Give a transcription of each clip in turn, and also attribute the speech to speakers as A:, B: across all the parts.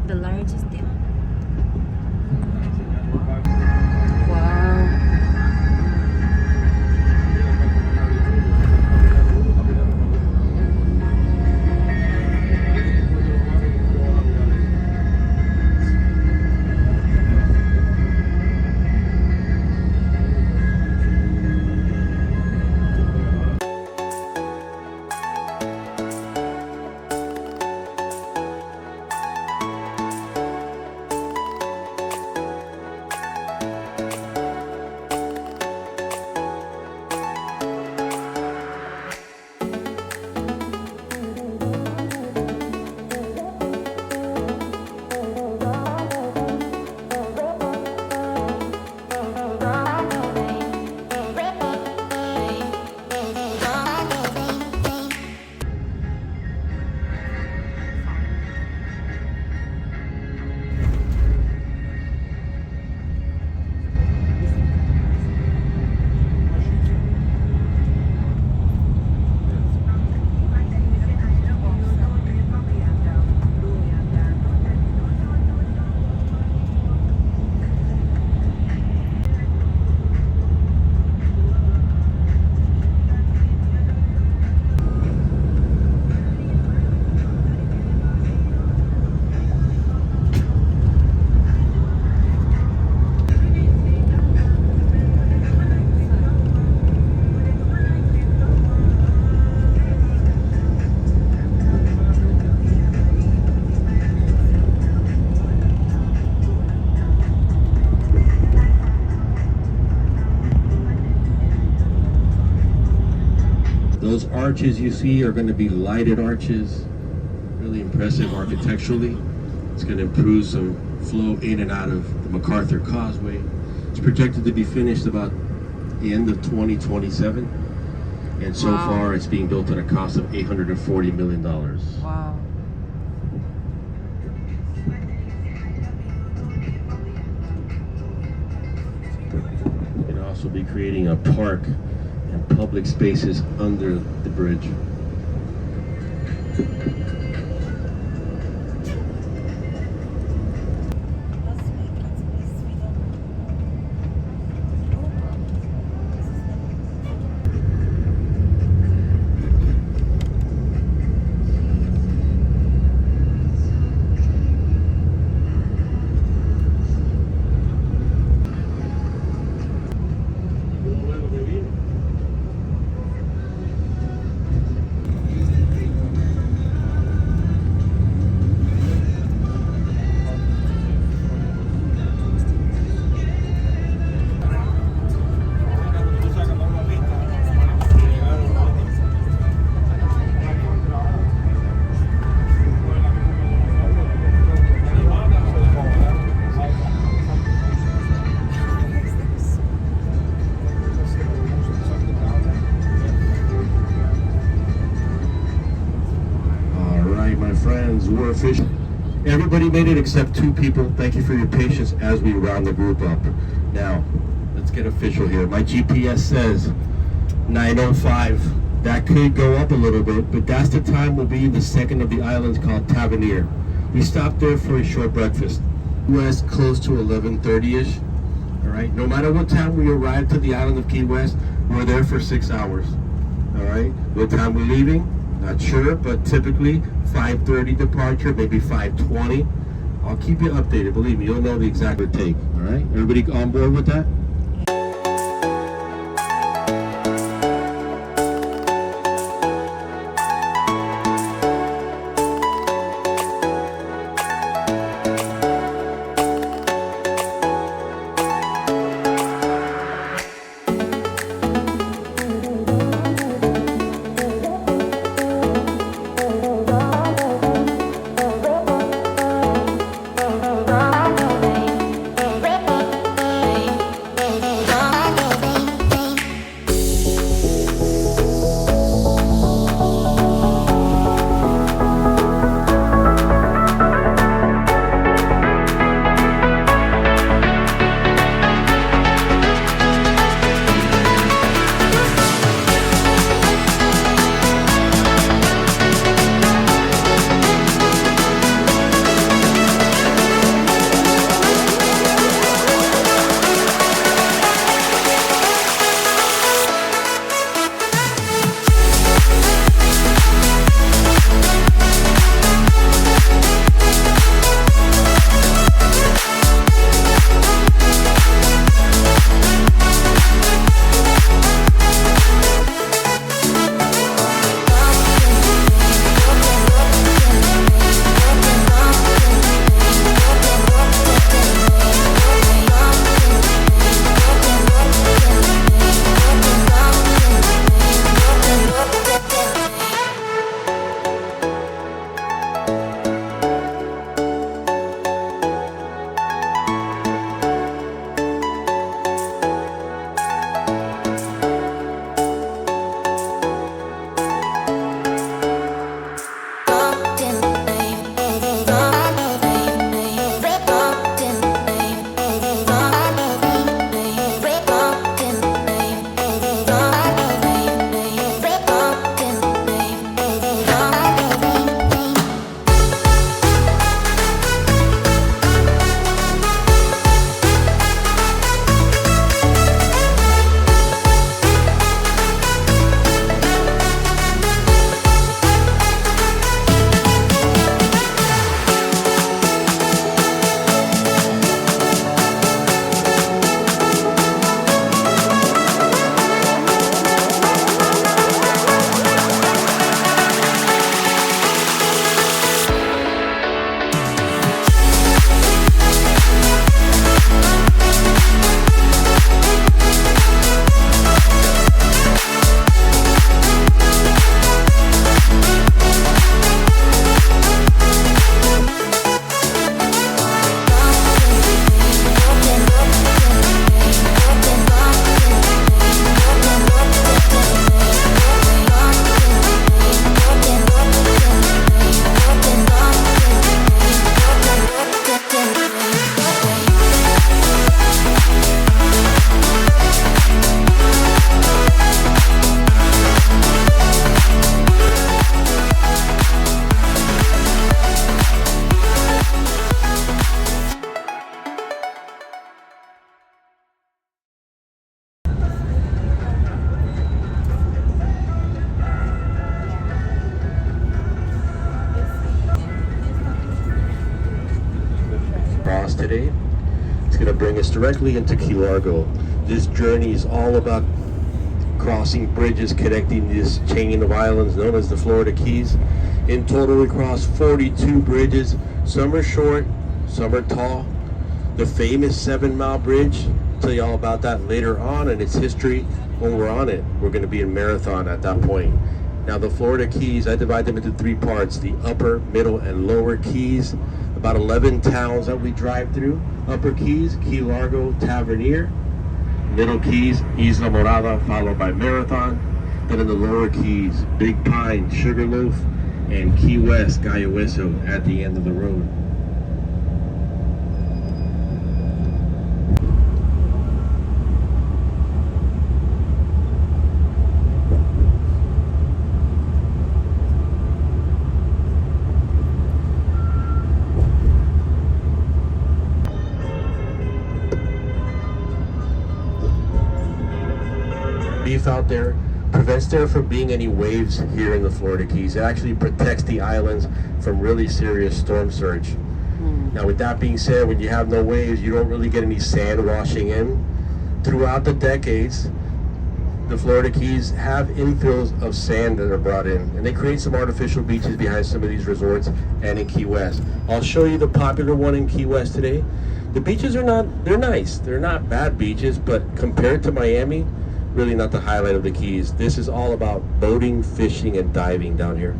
A: The largest tip. Wow.
B: Those arches you see are going to be lighted arches, really impressive architecturally. It's going to improve some flow in and out of the MacArthur Causeway. It's projected to be finished about the end of 2027, and so far it's being built at a cost of $840 million.
A: Wow.
B: It'll also be creating a park and public spaces under the bridge. Friends, we're official. Everybody made it except two people. Thank you for your patience as we round the group up. Now, let's get official here. My GPS says 9:05. That could go up a little bit, but that's the time we'll be in the second of the islands called Tavernier. We stopped there for a short breakfast. West close to 11:30ish. All right. No matter what time we arrive to the island of Key West, we're there for 6 hours. All right. What time we're leaving? Not sure, but typically 5:30 departure, maybe 5:20. I'll keep you updated. Believe me, you'll know the exact take. All right, everybody on board with that? cross today. It's going to bring us directly into Key Largo. This journey is all about crossing bridges connecting this chain of islands known as the Florida Keys. In total, we crossed 42 bridges. Some are short, some are tall. The famous 7-mile bridge, I'll tell you all about that later on and its history when we're on it. We're going to be in Marathon at that point. Now the Florida Keys, I divide them into 3 parts, the upper, middle, and lower Keys. About 11 towns that we drive through. Upper Keys, Key Largo, Tavernier. Middle Keys, Isla Morada, followed by Marathon. Then in the lower Keys, Big Pine, Sugarloaf, and Key West, Gallo Hueso at the end of the road. Reef out there prevents there from being any waves here in the Florida Keys. It actually protects the islands from really serious storm surge. Now with that being said, when you have no waves, you don't really get any sand washing in. Throughout the decades, the Florida Keys have infills of sand that are brought in, and they create some artificial beaches behind some of these resorts and in Key West. I'll show you the popular one in Key West today. The beaches are they're nice. They're not bad beaches, but compared to Miami, really not the highlight of the Keys. This is all about boating, fishing, and diving down here.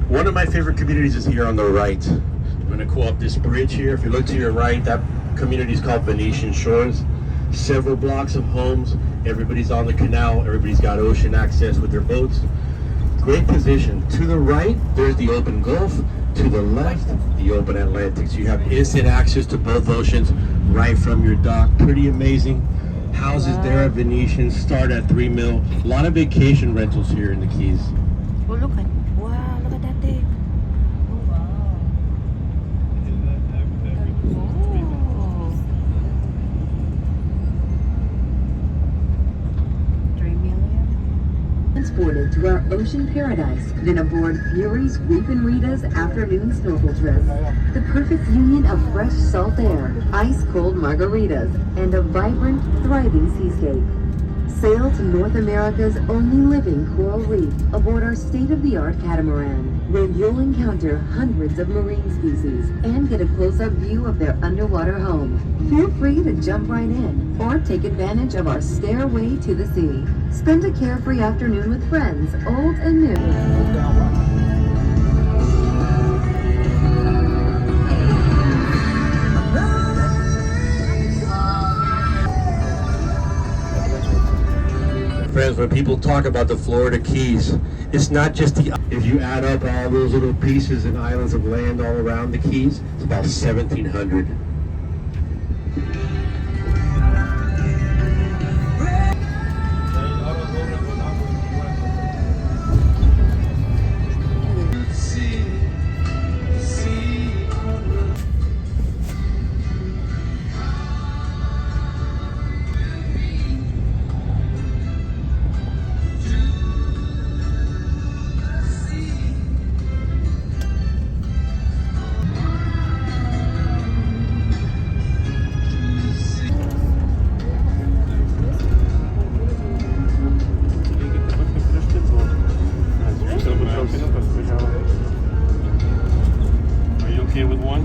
B: One of my favorite communities is here on the right. I'm going to go up this bridge here. If you look to your right, that community is called Venetian Shores. Several blocks of homes. Everybody's on the canal. Everybody's got ocean access with their boats. Great position. To the right, there's the open Gulf. To the left, the open Atlantic. So you have instant access to both oceans right from your dock. Pretty amazing. Houses there at Venetian start at $3 million. A lot of vacation rentals here in the Keys.
A: Oh, look at that thing. Oh, wow. Oh. 3 million?
C: Transported to our ocean paradise, then aboard Fury's Reef and Rita's afternoon snorkel trip. The perfect union of fresh salt air, ice-cold margaritas, and a vibrant, thriving seascape. Sail to North America's only living coral reef aboard our state-of-the-art catamaran, where you'll encounter hundreds of marine species and get a close-up view of their underwater home. Feel free to jump right in or take advantage of our stairway to the sea. Spend a carefree afternoon with friends, old and new.
B: Friends, when people talk about the Florida Keys, it's not just if you add up all those little pieces and islands of land all around the Keys, it's about 1,700. Are you okay with one?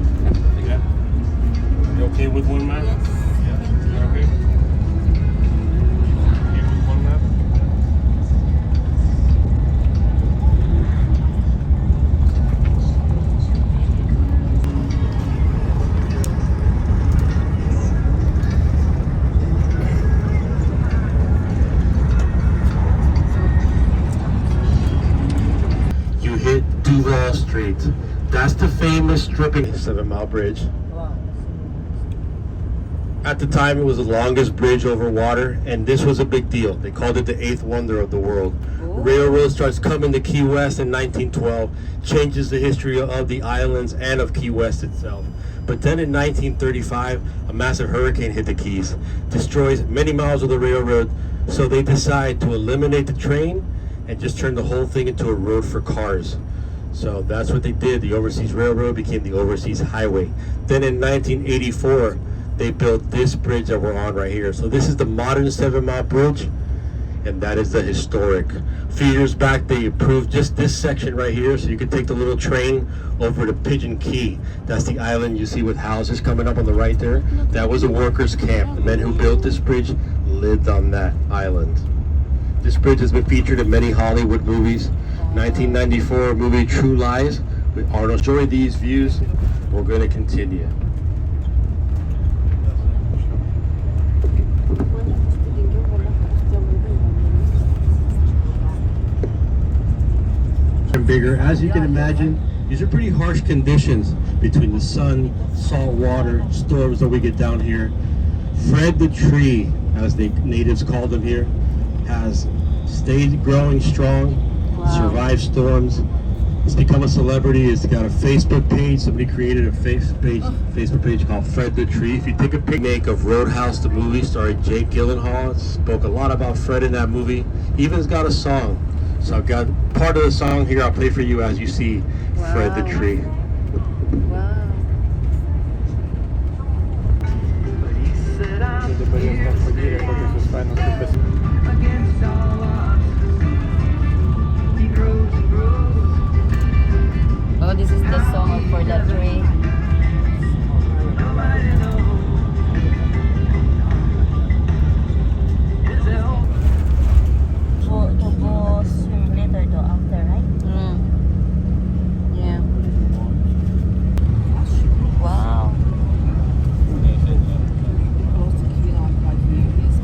B: Yeah. You okay with one, man? Yeah. Okay. Okay with one, man? You hit Duval Street. That's the famous stripping 7-mile bridge.
A: Wow.
B: At the time, it was the longest bridge over water, and this was a big deal. They called it the 8th wonder of the world.
A: Ooh.
B: Railroad starts coming to Key West in 1912, changes the history of the islands and of Key West itself. But then in 1935, a massive hurricane hit the Keys, destroys many miles of the railroad, So they decide to eliminate the train and just turn the whole thing into a road for cars. So that's what they did. The Overseas Railroad became the Overseas Highway. Then in 1984, they built this bridge that we're on right here. So this is the modern 7-mile bridge, and that is the historic. A few years back, they approved just this section right here, so you can take the little train over to Pigeon Key. That's the island you see with houses coming up on the right there. That was a workers' camp. The men who built this bridge lived on that island. This bridge has been featured in many Hollywood movies. 1994 movie True Lies with Arnold. Enjoy these views. We're going to continue. And bigger. As you can imagine, these are pretty harsh conditions between the sun, salt water, storms that we get down here. Fred the tree, as the natives called him here, has stayed growing strong, survived storms. It's become a celebrity. It's got a Facebook page. Somebody created a Facebook page called Fred the Tree. If you take a picnic of Roadhouse, the movie starring Jake Gyllenhaal, it spoke a lot about Fred in that movie. Even's got a song. So I've got part of the song here. I'll play for you as you see Fred the Tree.
A: Wow. Oh, this is the song for the tree. To go swim later though after, right? Yeah. Wow.
D: Close to Key Largo Key West.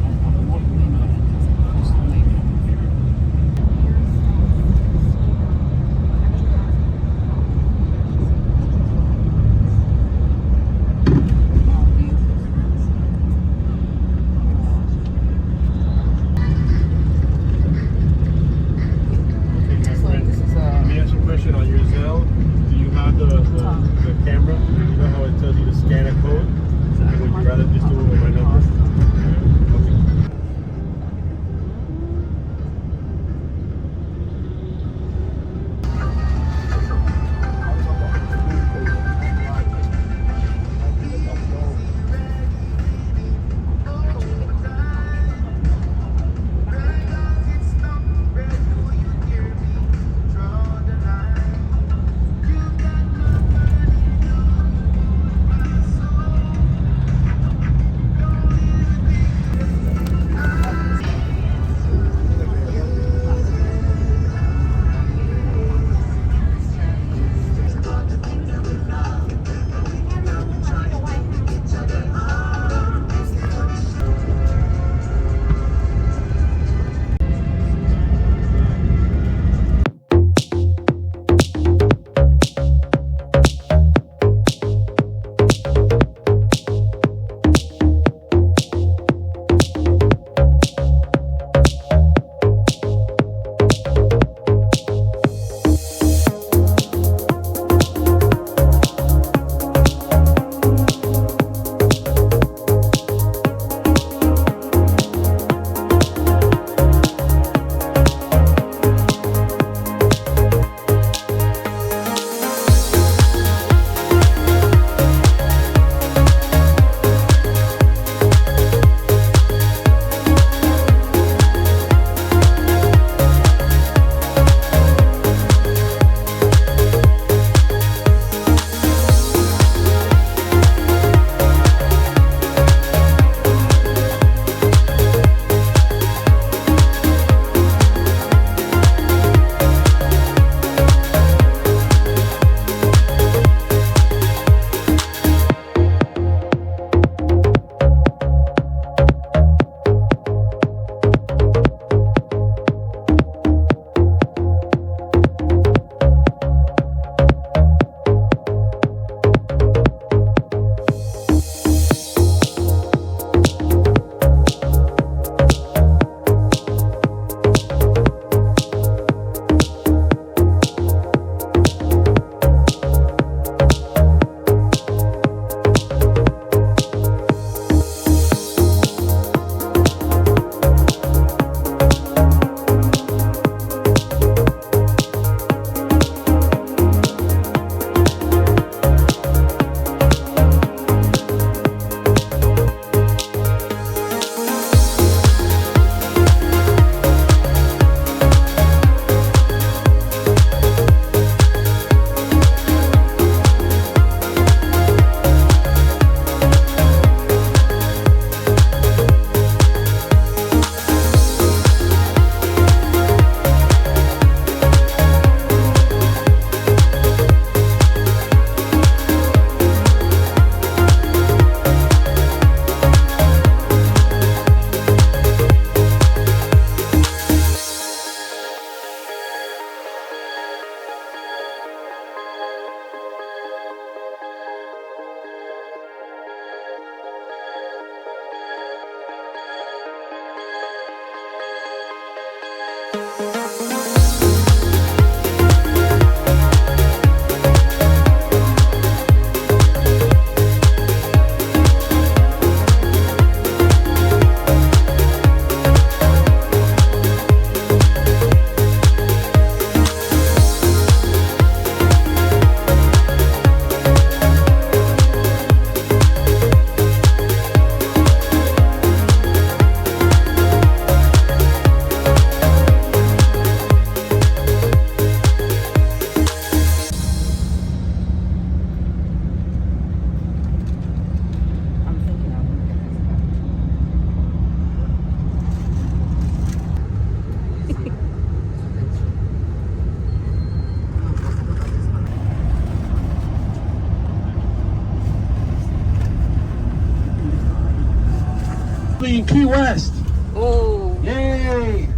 B: West.
A: Oh.
B: Yay!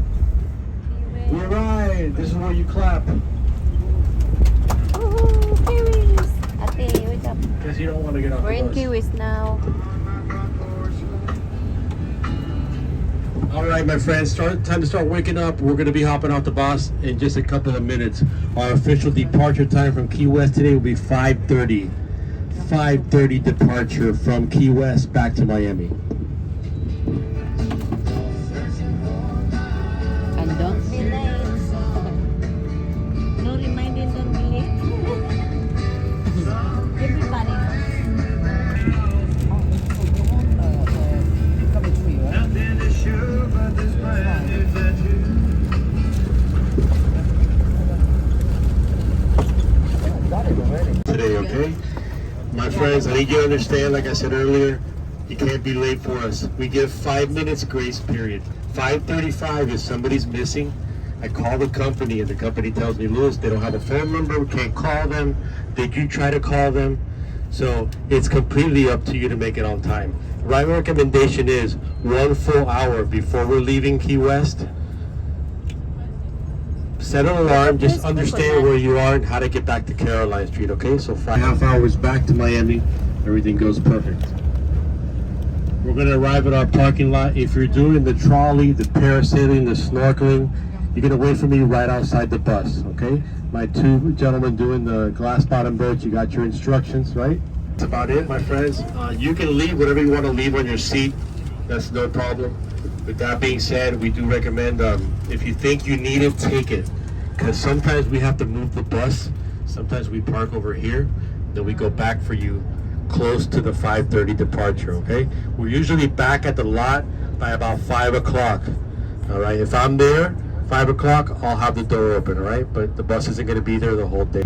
B: We arrived. This is where you clap.
A: Woohoo, Key West. Ate, wake up.
B: Guess you don't want to get off
A: We're
B: the
A: in
B: bus.
A: Key West now.
B: All right, my friends, time to start waking up. We're going to be hopping off the bus in just a couple of minutes. Our official departure time from Key West today will be 5:30. 5:30 departure from Key West back to Miami.
A: And don't be late. No reminding, don't be late. Everybody knows.
B: Today, okay? My friends, I need you to understand, like I said earlier, you can't be late for us. We give 5 minutes grace period. 5:35 if somebody's missing. I call the company and the company tells me, Louis, they don't have a phone number, we can't call them. Did you try to call them? So it's completely up to you to make it on time. My recommendation is 1 full hour before we're leaving Key West. Set an alarm, just understand where you are and how to get back to Caroline Street, okay? So 5.5 hours back to Miami, everything goes perfect. We're gonna arrive at our parking lot. If you're doing the trolley, the parasailing, the snorkeling, you're gonna wait for me right outside the bus, okay? My two gentlemen doing the glass bottom boats, you got your instructions, right? That's about it, my friends. You can leave whatever you wanna leave on your seat. That's no problem. With that being said, we do recommend, if you think you need it, take it. Because sometimes we have to move the bus. Sometimes we park over here, then we go back for you close to the 5:30 departure, okay? We're usually back at the lot by about 5 o'clock, all right? If I'm there, 5 o'clock, I'll have the door open, all right? But the bus isn't gonna be there the whole day.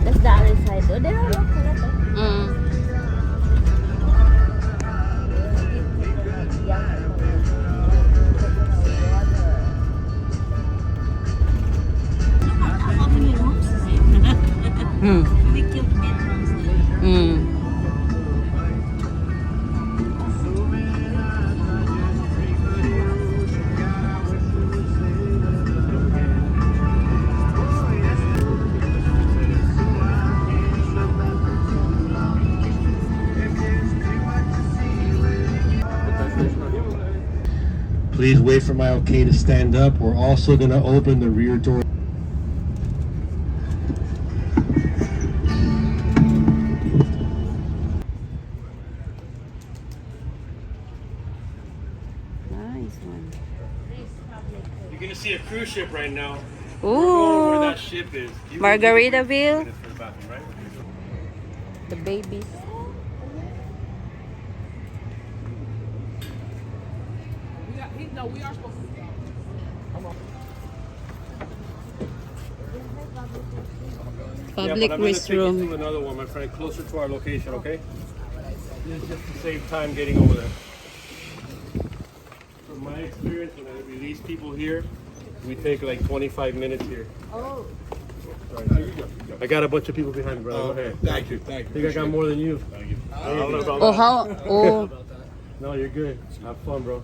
A: That's the other side. Oh, there, look.
B: Please wait for my okay to stand up. We're also gonna open the rear door.
A: Nice one.
B: You're gonna see a cruise ship right now. Where
A: Ooh,
B: that ship is.
A: Margaritaville. The babies.
D: We are supposed to.
A: Public restroom.
B: To another one, my friend, closer to our location, okay? Just to save time getting over there. From my experience, when I release people here, we take like 25 minutes here.
A: Oh.
B: I got a bunch of people behind me, brother. Go ahead.
E: Thank you.
B: I think I got more than you.
E: Thank you.
B: I don't know about
A: Oh,
B: that.
A: how? Oh.
B: No, you're good. Have fun, bro.